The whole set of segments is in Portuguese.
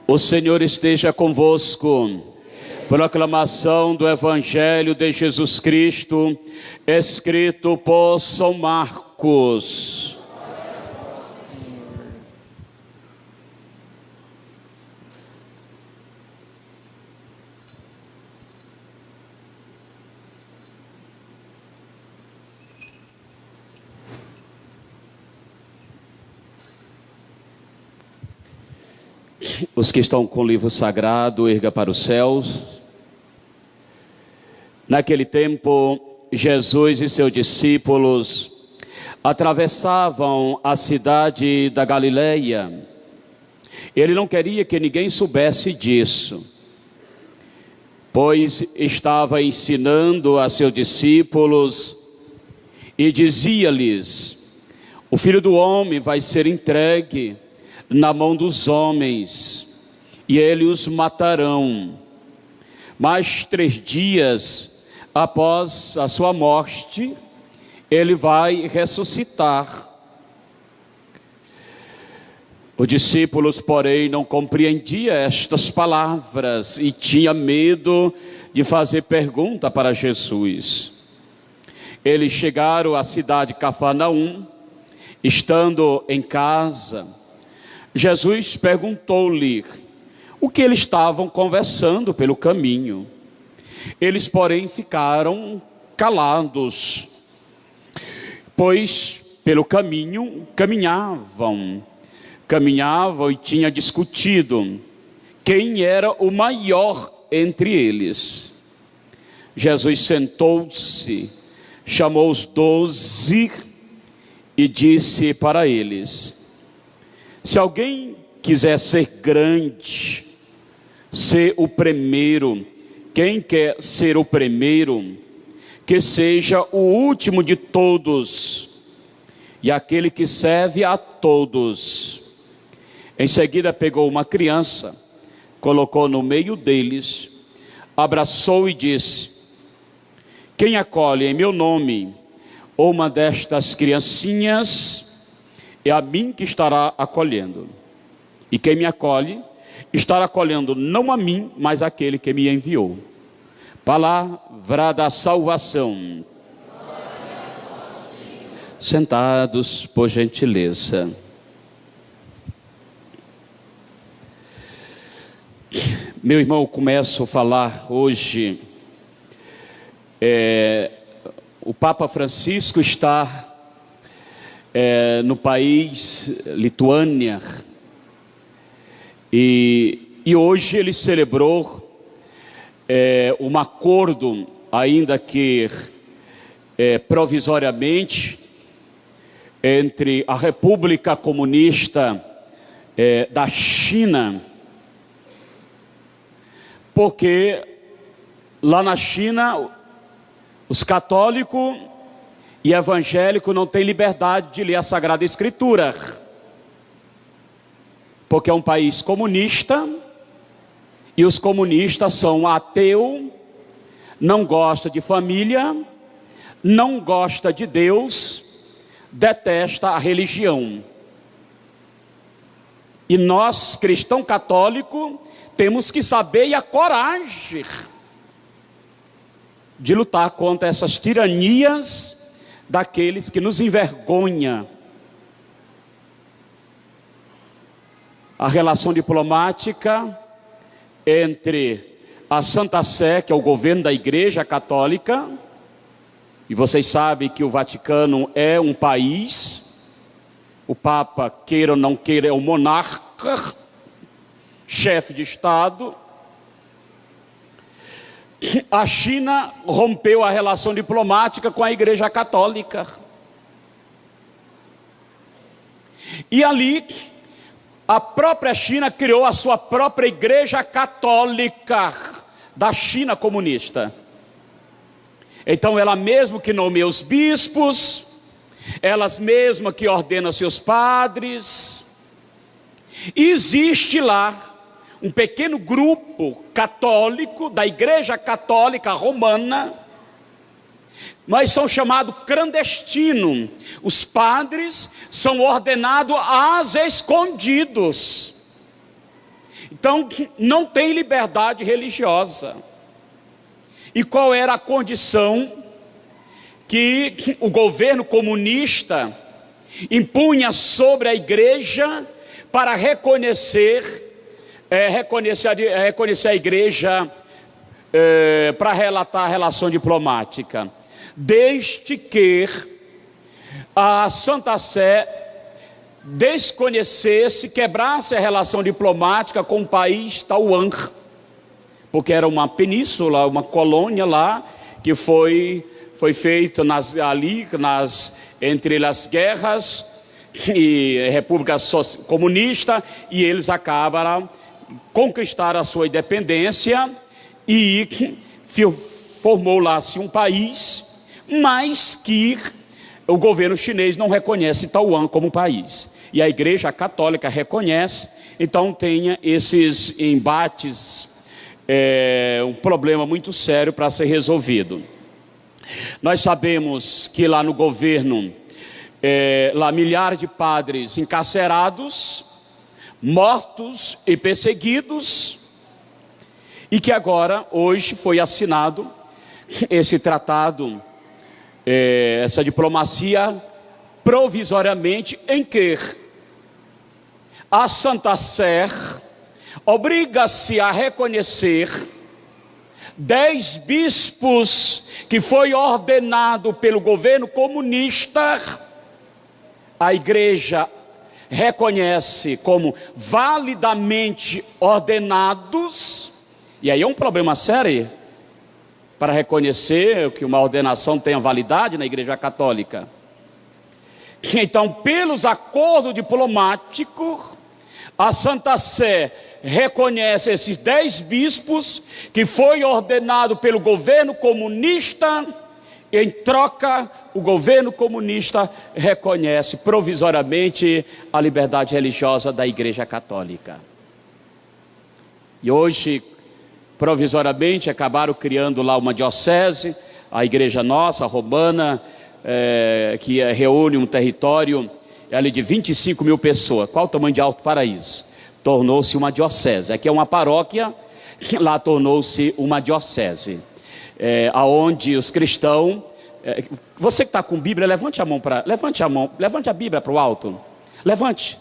O Senhor esteja convosco. Proclamação do Evangelho de Jesus Cristo, escrito por São Marcos. Os que estão com o livro sagrado, erga para os céus. Naquele tempo, Jesus e seus discípulos atravessavam a cidade da Galileia. Ele não queria que ninguém soubesse disso, pois estava ensinando a seus discípulos e dizia-lhes: o Filho do Homem vai ser entregue na mão dos homens, e eles os matarão. Mas 3 dias após a sua morte, ele vai ressuscitar. Os discípulos, porém, não compreendiam estas palavras e tinham medo de fazer pergunta para Jesus. Eles chegaram à cidade de Cafarnaum. Estando em casa, Jesus perguntou-lhe o que eles estavam conversando pelo caminho. Eles, porém, ficaram calados, pois pelo caminho caminhavam e tinham discutido quem era o maior entre eles. Jesus sentou-se, chamou os 12 e disse para eles: se alguém quiser ser grande, ser o primeiro, quem quer ser o primeiro, que seja o último de todos e aquele que serve a todos. Em seguida pegou uma criança, colocou no meio deles, abraçou e disse: quem acolhe em meu nome uma destas criancinhas, é a mim que estará acolhendo. E quem me acolhe, estará acolhendo não a mim, mas aquele que me enviou. Palavra da salvação. Sentados, por gentileza. Meu irmão, começo a falar hoje. O Papa Francisco está no país Lituânia, e hoje ele celebrou um acordo, ainda que provisoriamente, entre a República Comunista da China, porque lá na China os católicos e evangélicos não têm liberdade de ler a Sagrada Escritura, porque é um país comunista, e os comunistas são ateus, não gostam de família, não gostam de Deus, detesta a religião. E nós, cristãos católicos, temos que saber e a coragem de lutar contra essas tiranias daqueles que nos envergonham. A relação diplomática entre a Santa Sé, que é o governo da Igreja Católica, e vocês sabem que o Vaticano é um país, o Papa, queira ou não queira, é o monarca, chefe de Estado. A China rompeu a relação diplomática com a Igreja Católica. E ali, a própria China criou a sua própria Igreja Católica da China comunista. Então ela mesma que nomeia os bispos, elas mesmas que ordenam seus padres. E existe lá um pequeno grupo católico da Igreja Católica Romana, mas são chamados clandestinos. Os padres são ordenados às escondidos. Então, não tem liberdade religiosa. E qual era a condição que o governo comunista impunha sobre a igreja para reconhecer a igreja para relatar a relação diplomática? Desde que a Santa Sé desconhecesse, quebrasse a relação diplomática com o país Taiwan, porque era uma península, uma colônia lá, que foi feita entre as guerras e a República Comunista, e eles acabaram conquistar a sua independência e formou lá-se um país, mas que o governo chinês não reconhece Taiwan como país, e a Igreja Católica reconhece. Então tem esses embates, um problema muito sério para ser resolvido. Nós sabemos que lá no governo, lá milhares de padres encarcerados, mortos e perseguidos, e que agora, hoje, foi assinado esse tratado, essa diplomacia provisoriamente, em que a Santa Sé obriga-se a reconhecer 10 bispos que foi ordenado pelo governo comunista. A igreja reconhece como validamente ordenados, e aí é um problema sério para reconhecer que uma ordenação tenha validade na Igreja Católica. Então, pelos acordos diplomáticos, a Santa Sé reconhece esses 10 bispos que foi ordenado pelo governo comunista. Em troca, o governo comunista reconhece provisoriamente a liberdade religiosa da Igreja Católica. E hoje, provisoriamente, acabaram criando lá uma diocese, a igreja nossa, a romana, que reúne um território ali de 25 mil pessoas. Qual o tamanho de Alto Paraíso? Tornou-se uma diocese. Aqui é uma paróquia, lá tornou-se uma diocese, aonde os cristãos, você que está com Bíblia, levante a Bíblia para o alto, levante.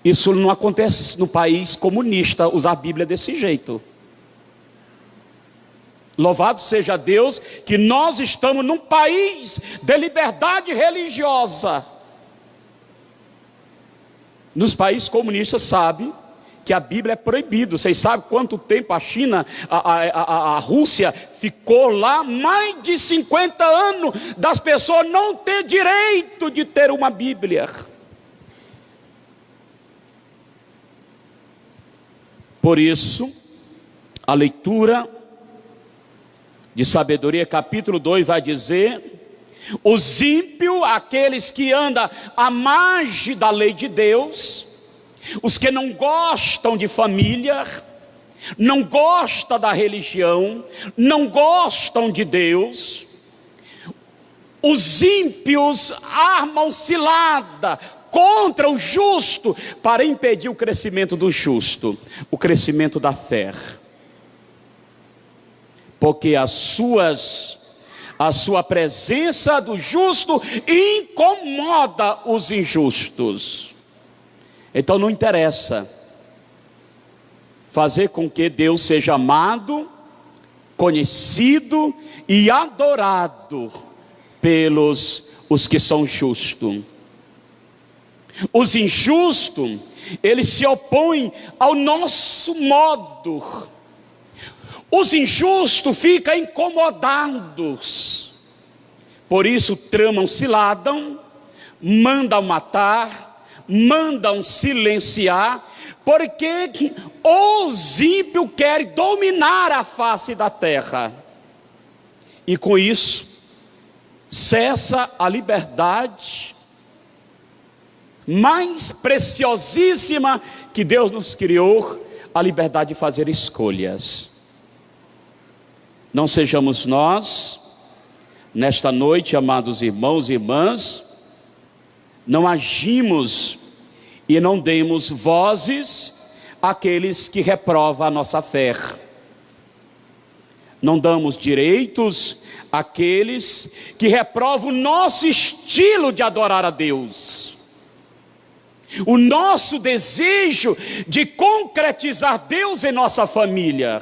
Isso não acontece no país comunista, usar a Bíblia desse jeito. Louvado seja Deus que nós estamos num país de liberdade religiosa. Nos países comunistas sabe que a Bíblia é proibida. Vocês sabem quanto tempo a China, a Rússia ficou lá? Mais de 50 anos das pessoas não ter direito de ter uma Bíblia. Por isso, a leitura de Sabedoria, capítulo 2, vai dizer: os ímpios, aqueles que andam à margem da lei de Deus, os que não gostam de família, não gostam da religião, não gostam de Deus, os ímpios armam cilada contra o justo para impedir o crescimento do justo, o crescimento da fé, porque a sua presença do justo incomoda os injustos. Então não interessa fazer com que Deus seja amado, conhecido e adorado pelos os que são justos. Os injustos, eles se opõem ao nosso modo. Os injustos ficam incomodados. Por isso tramam cilada, mandam matar, mandam silenciar, porque os ímpios querem dominar a face da terra. E com isso, cessa a liberdade mais preciosíssima que Deus nos criou, a liberdade de fazer escolhas. Não sejamos nós, nesta noite, amados irmãos e irmãs, não agimos e não demos vozes àqueles que reprovam a nossa fé. Não damos direitos àqueles que reprovam o nosso estilo de adorar a Deus, o nosso desejo de concretizar Deus em nossa família.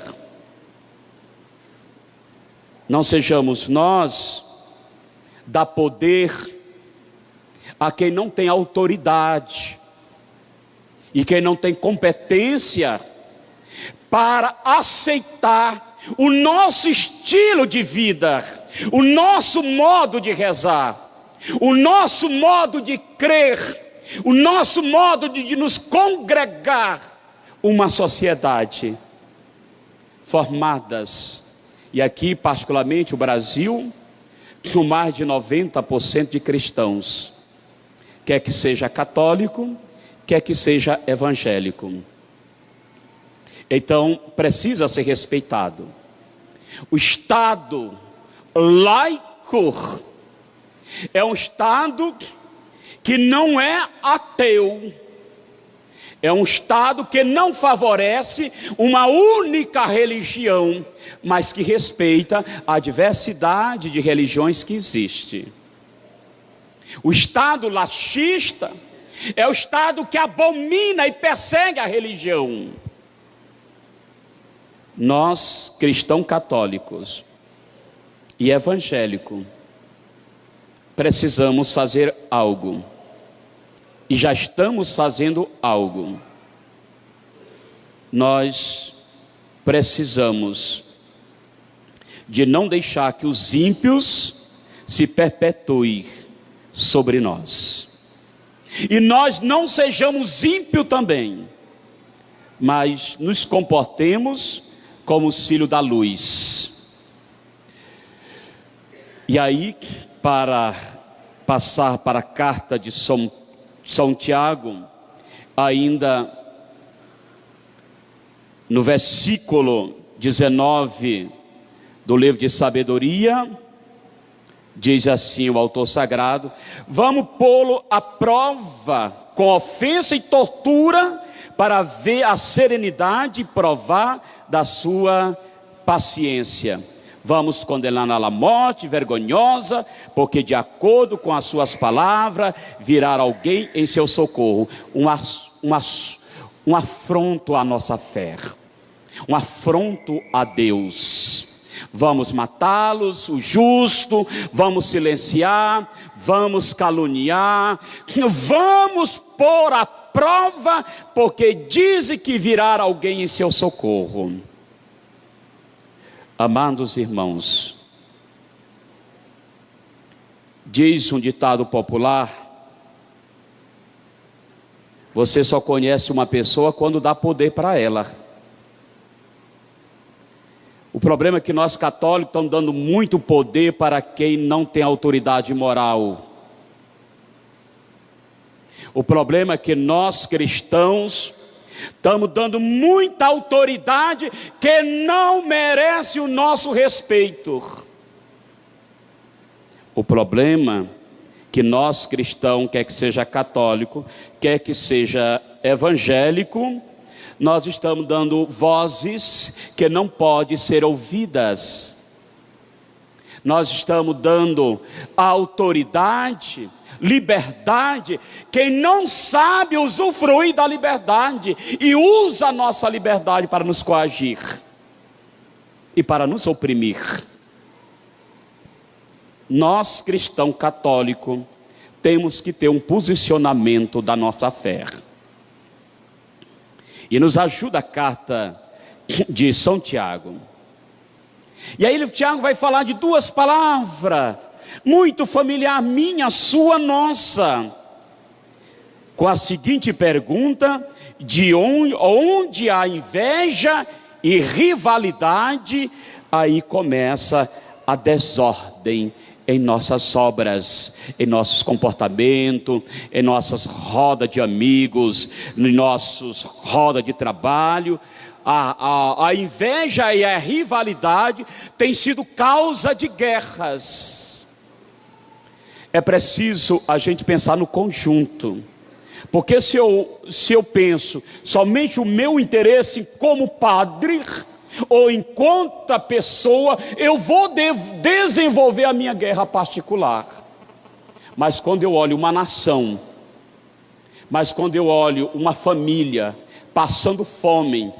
Não sejamos nós dar poder a quem não tem autoridade e quem não tem competência para aceitar o nosso estilo de vida, o nosso modo de rezar, o nosso modo de crer, o nosso modo de nos congregar, uma sociedade formadas, e aqui particularmente o Brasil, com mais de 90% de cristãos, quer que seja católico, quer que seja evangélico. Então precisa ser respeitado. O Estado laico é um Estado que não é ateu, é um Estado que não favorece uma única religião, mas que respeita a diversidade de religiões que existe. O Estado laicista é o Estado que abomina e persegue a religião. Nós, cristãos católicos e evangélicos, precisamos fazer algo. E já estamos fazendo algo. Nós precisamos de não deixar que os ímpios se perpetuem sobre nós. E nós não sejamos ímpios também, mas nos comportemos como os filhos da luz. E aí, para passar para a carta de São Tiago, ainda no versículo 19 do livro de sabedoria, diz assim o autor sagrado: vamos pô-lo à prova com ofensa e tortura, para ver a serenidade e provar da sua paciência. Vamos condená-lo à morte vergonhosa, porque de acordo com as suas palavras, virá alguém em seu socorro. Um afronto à nossa fé, um afronto a Deus. Vamos matá-los, o justo, vamos silenciar, vamos caluniar, vamos pôr à prova, porque dizem que virá alguém em seu socorro. Amados irmãos, diz um ditado popular: você só conhece uma pessoa quando dá poder para ela. O problema é que nós católicos estamos dando muito poder para quem não tem autoridade moral. O problema é que nós cristãos estamos dando muita autoridade que não merece o nosso respeito. O problema é que nós cristãos, quer que seja católico, quer que seja evangélico, nós estamos dando vozes que não podem ser ouvidas. Nós estamos dando autoridade, liberdade, quem não sabe usufruir da liberdade e usa a nossa liberdade para nos coagir e para nos oprimir. Nós, cristãos católicos, temos que ter um posicionamento da nossa fé. E nos ajuda a carta de São Tiago. E aí Tiago vai falar de duas palavras muito familiar, minha, sua, nossa, com a seguinte pergunta: de onde há inveja e rivalidade, aí começa a desordem em nossas obras, em nossos comportamentos, em nossas rodas de amigos, em nossos rodas de trabalho. A inveja e a rivalidade têm sido causa de guerras. É preciso a gente pensar no conjunto, Porque se eu penso somente o meu interesse como padre, ou enquanto a pessoa, eu vou desenvolver a minha guerra particular. Mas quando eu olho uma nação, mas quando eu olho uma família passando fome,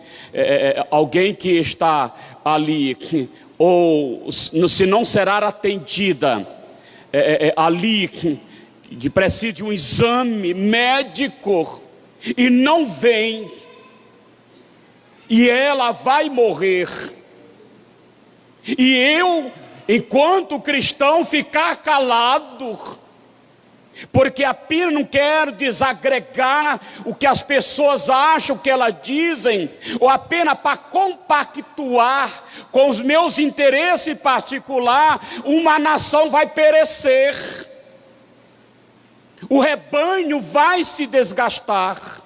alguém que está ali, ou se não será atendida ali, de precisa de um exame médico, e não vem, e ela vai morrer, e eu, enquanto cristão, ficar calado, porque apenas não quero desagregar o que as pessoas acham, o que elas dizem, ou apenas para compactuar com os meus interesses particulares, uma nação vai perecer, o rebanho vai se desgastar.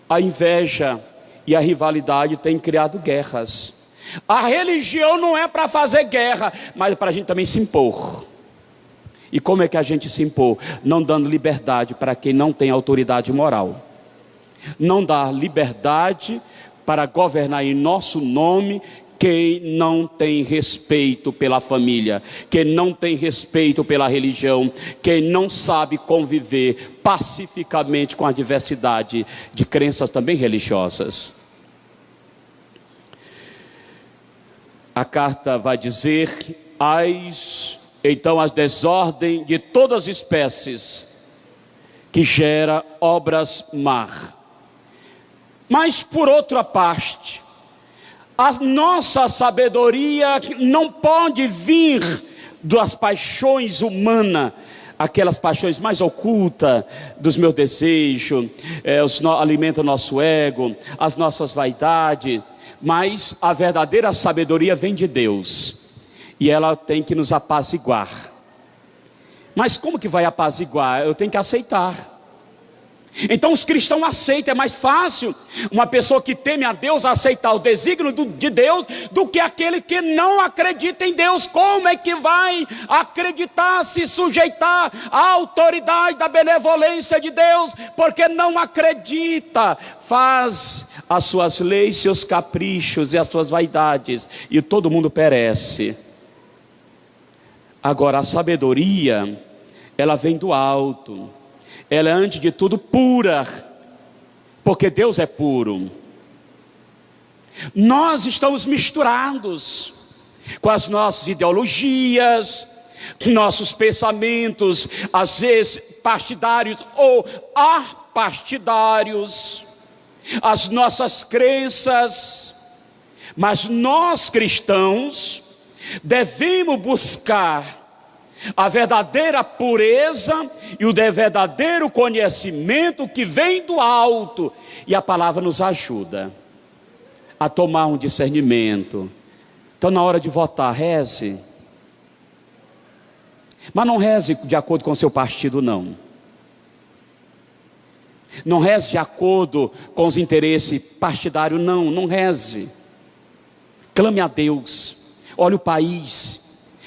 A inveja e a rivalidade têm criado guerras. A religião não é para fazer guerra, mas é para a gente também se impor. E como é que a gente se impor? Não dando liberdade para quem não tem autoridade moral. Não dar liberdade para governar em nosso nome quem não tem respeito pela família, quem não tem respeito pela religião, quem não sabe conviver pacificamente com a diversidade de crenças também religiosas. A carta vai dizer: então as desordem de todas as espécies, que gera obras más. Mas por outra parte, a nossa sabedoria não pode vir das paixões humanas, aquelas paixões mais ocultas dos meus desejos, alimenta o nosso ego, as nossas vaidades, mas a verdadeira sabedoria vem de Deus, e ela tem que nos apaziguar. Mas como que vai apaziguar? Eu tenho que aceitar. Então os cristãos aceitam. É mais fácil uma pessoa que teme a Deus aceitar o desígnio de Deus, do que aquele que não acredita em Deus. Como é que vai acreditar, se sujeitar à autoridade da benevolência de Deus? Porque não acredita, faz as suas leis, seus caprichos e as suas vaidades, e todo mundo perece. Agora a sabedoria, ela vem do alto. Ela é antes de tudo pura, porque Deus é puro. Nós estamos misturados com as nossas ideologias, nossos pensamentos, às vezes partidários ou apartidários, as nossas crenças. Mas nós cristãos devemos buscar a verdadeira pureza e o verdadeiro conhecimento que vem do alto, e a palavra nos ajuda a tomar um discernimento. Então, na hora de votar, reze, mas não reze de acordo com o seu partido, não reze de acordo com os interesses partidários, não reze. Clame a Deus, olhe o país.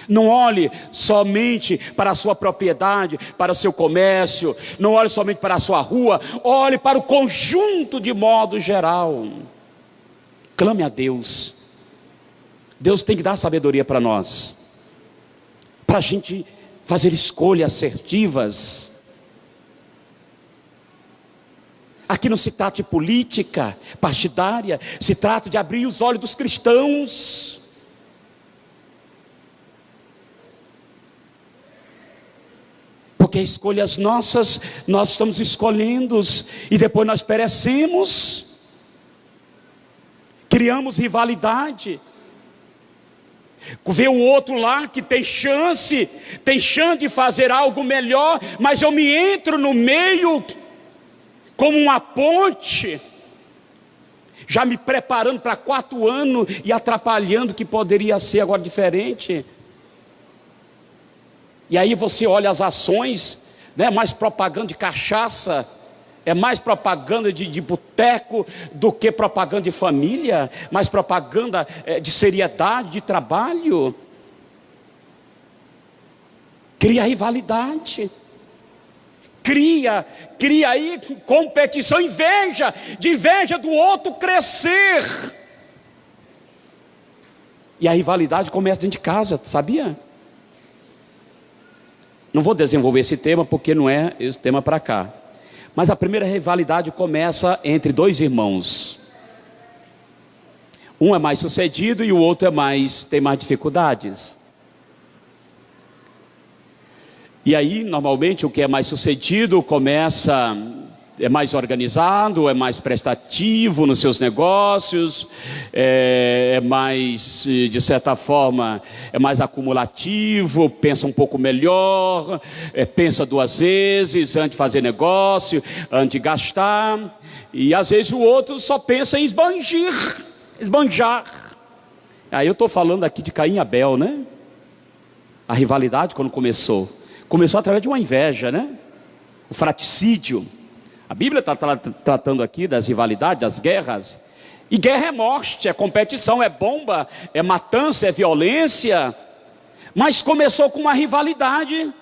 Não olhe somente para a sua propriedade, para o seu comércio, não olhe somente para a sua rua, olhe para o conjunto de modo geral. Clame a Deus. Deus tem que dar sabedoria para nós, para a gente fazer escolhas assertivas. Aqui não se trata de política partidária, se trata de abrir os olhos dos cristãos. Porque escolhas nossas, nós estamos escolhendo, e depois nós perecemos. Criamos rivalidade. Vê o outro lá que tem chance de fazer algo melhor, mas eu me entro no meio como uma ponte, já me preparando para 4 anos e atrapalhando o que poderia ser agora diferente. E aí você olha as ações, né? Mais propaganda de cachaça, é mais propaganda de boteco do que propaganda de família, mais propaganda de seriedade, de trabalho. Cria rivalidade. cria aí competição, de inveja do outro crescer. E a rivalidade começa dentro de casa, sabia? Não vou desenvolver esse tema porque não é esse tema para cá. Mas a primeira rivalidade começa entre dois irmãos. Um é mais sucedido e o outro tem mais dificuldades. E aí, normalmente, o que é mais sucedido é mais organizado, é mais prestativo nos seus negócios, é mais, de certa forma, é mais acumulativo, pensa um pouco melhor, pensa duas vezes antes de fazer negócio, antes de gastar. E às vezes o outro só pensa em esbanjar. Aí eu estou falando aqui de Caim e Abel, né? A rivalidade quando começou através de uma inveja, né? O fratricídio. A Bíblia está tratando aqui das rivalidades, das guerras. E guerra é morte, é competição, é bomba, é matança, é violência. Mas começou com uma rivalidade.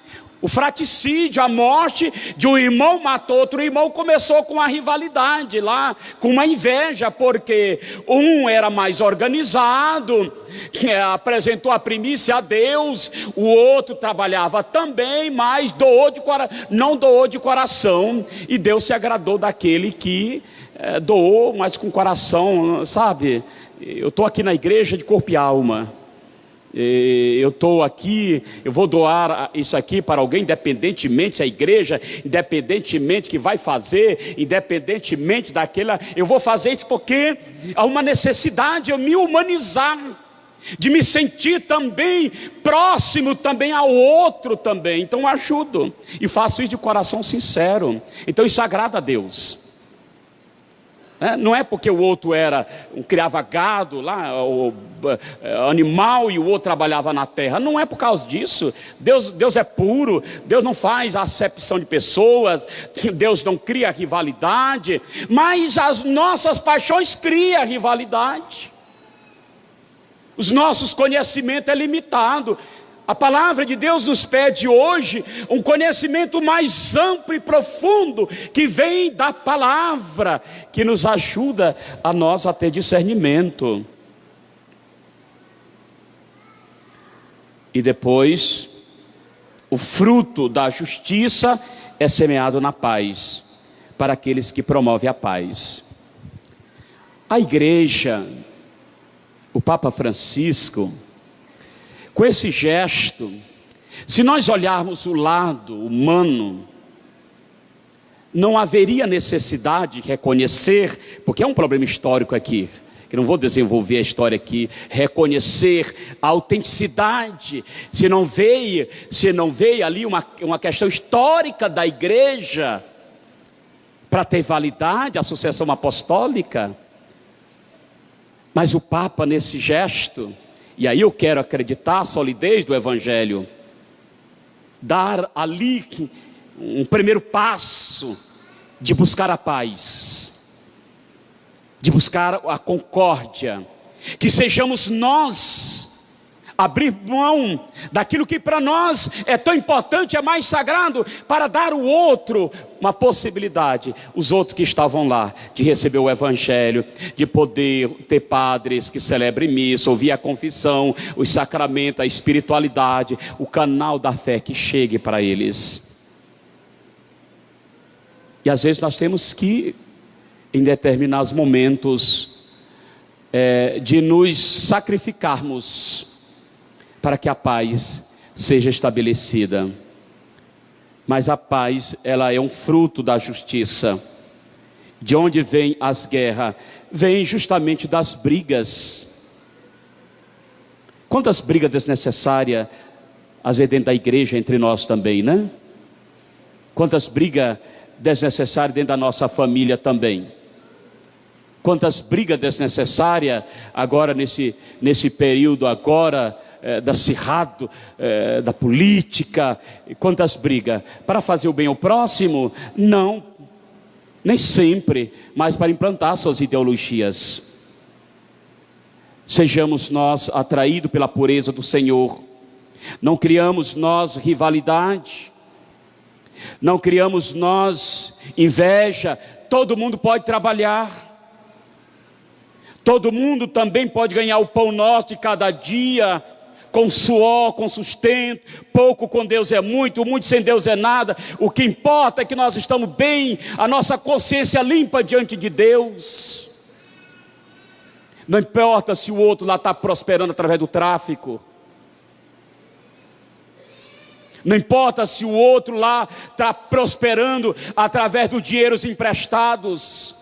O fratricídio, a morte de um irmão matou outro irmão, começou com uma rivalidade lá, com uma inveja, porque um era mais organizado, apresentou a primícia a Deus, o outro trabalhava também, mas não doou de coração, e Deus se agradou daquele que doou, mas com coração, sabe? Eu estou aqui na igreja de corpo e alma. Eu estou aqui, eu vou doar isso aqui para alguém, independentemente se a igreja, independentemente que vai fazer, independentemente daquela, eu vou fazer isso porque há uma necessidade de eu me humanizar, de me sentir também próximo também ao outro também. Então eu ajudo e faço isso de coração sincero. Então isso agrada a Deus. Não é porque o outro criava gado lá, animal, e o outro trabalhava na terra. Não é por causa disso. Deus é puro. Deus não faz acepção de pessoas. Deus não cria rivalidade. Mas as nossas paixões criam rivalidade. Os nossos conhecimentos é limitado. A palavra de Deus nos pede hoje um conhecimento mais amplo e profundo, que vem da palavra, que nos ajuda a nós a ter discernimento. E depois, o fruto da justiça é semeado na paz, para aqueles que promovem a paz. A igreja, o Papa Francisco, com esse gesto, se nós olharmos o lado humano, não haveria necessidade de reconhecer, porque é um problema histórico aqui, que não vou desenvolver a história aqui, reconhecer a autenticidade, se não veio ali uma questão histórica da igreja, para ter validade, a sucessão apostólica. Mas o Papa, nesse gesto, e aí eu quero acreditar a solidez do Evangelho, dar ali um primeiro passo de buscar a paz, de buscar a concórdia, que sejamos nós abrir mão daquilo que para nós é tão importante, é mais sagrado, para dar ao outro uma possibilidade, os outros que estavam lá, de receber o Evangelho, de poder ter padres que celebrem missa, ouvir a confissão, os sacramentos, a espiritualidade, o canal da fé que chegue para eles. E às vezes nós temos que, em determinados momentos, de nos sacrificarmos, para que a paz seja estabelecida. Mas a paz, ela é um fruto da justiça. De onde vêm as guerras? Vem justamente das brigas. Quantas brigas desnecessárias, às vezes dentro da igreja, entre nós também, né? Quantas brigas desnecessárias dentro da nossa família também. Quantas brigas desnecessárias agora nesse período agora, da acirrado, da política. Quantas brigas? Para fazer o bem ao próximo? Não, nem sempre, mas para implantar suas ideologias. Sejamos nós atraídos pela pureza do Senhor. Não criamos nós rivalidade. Não criamos nós inveja. Todo mundo pode trabalhar. Todo mundo também pode ganhar o pão nosso de cada dia, com suor, com sustento. Pouco com Deus é muito, muito sem Deus é nada. O que importa é que nós estamos bem, a nossa consciência limpa diante de Deus. Não importa se o outro lá está prosperando através do tráfico. Não importa se o outro lá está prosperando através dos dinheiros emprestados.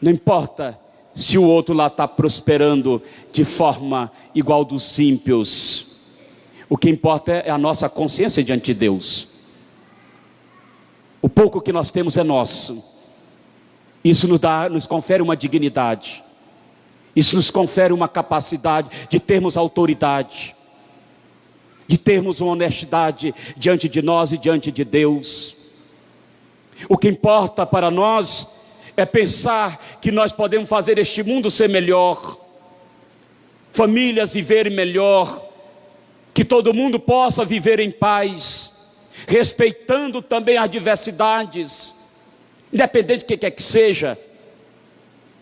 Não importa se o outro lá está prosperando de forma igual dos ímpios. O que importa é a nossa consciência diante de Deus. O pouco que nós temos é nosso. Isso nos confere uma dignidade. Isso nos confere uma capacidade de termos autoridade, de termos uma honestidade diante de nós e diante de Deus. O que importa para nós é pensar que nós podemos fazer este mundo ser melhor, famílias viverem melhor, que todo mundo possa viver em paz, respeitando também as diversidades, independente do que quer que seja,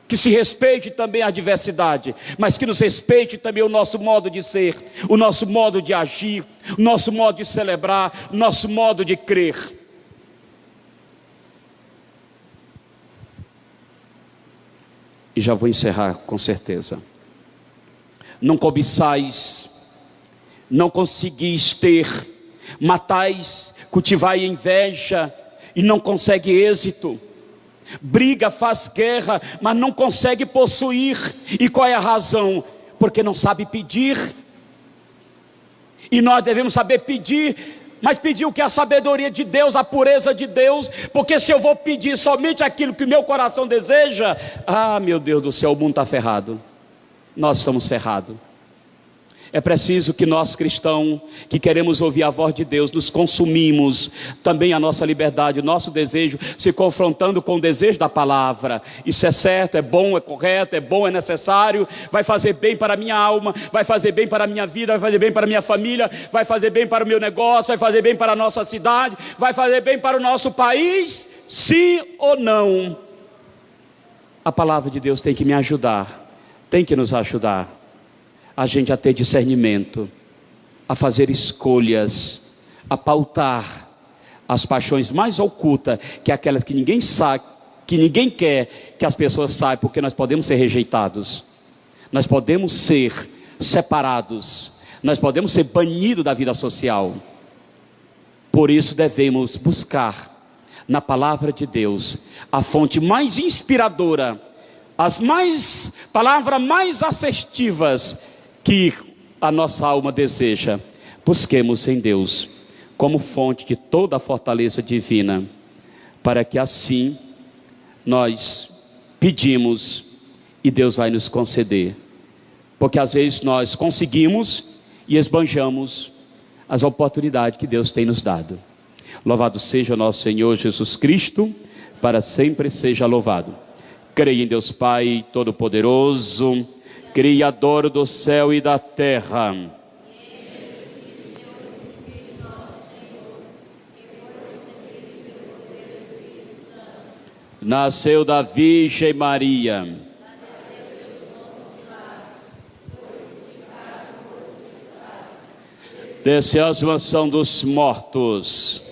que se respeite também a diversidade, mas que nos respeite também o nosso modo de ser, o nosso modo de agir, o nosso modo de celebrar, o nosso modo de crer. E já vou encerrar com certeza. Não cobiçais, não conseguis ter, matais, cultivai inveja e não consegue êxito. Briga, faz guerra, mas não consegue possuir. E qual é a razão? Porque não sabe pedir. E nós devemos saber pedir, mas pedir o que é a sabedoria de Deus, a pureza de Deus. Porque se eu vou pedir somente aquilo que o meu coração deseja, meu Deus do céu, o mundo está ferrado. Nós estamos ferrados. É preciso que nós cristãos, que queremos ouvir a voz de Deus, nos consumimos também a nossa liberdade, o nosso desejo, se confrontando com o desejo da palavra. Isso é certo, é bom, é correto, é bom, é necessário, vai fazer bem para a minha alma, vai fazer bem para a minha vida, vai fazer bem para a minha família, vai fazer bem para o meu negócio, vai fazer bem para a nossa cidade, vai fazer bem para o nosso país, sim ou não? A palavra de Deus tem que me ajudar, tem que nos ajudar a gente a ter discernimento, a fazer escolhas, a pautar as paixões mais ocultas, que é aquelas que ninguém sabe, que ninguém quer que as pessoas saibam, porque nós podemos ser rejeitados, nós podemos ser separados, nós podemos ser banidos da vida social. Por isso devemos buscar na palavra de Deus a fonte mais inspiradora, as palavras mais assertivas que a nossa alma deseja. Busquemos em Deus como fonte de toda a fortaleza divina, para que assim nós pedimos e Deus vai nos conceder, porque às vezes nós conseguimos e esbanjamos as oportunidades que Deus tem nos dado. Louvado seja nosso Senhor Jesus Cristo, para sempre seja louvado. Creio em Deus Pai Todo-Poderoso, Criador do céu e da terra, nasceu da Virgem Maria, desceu às mansões dos mortos,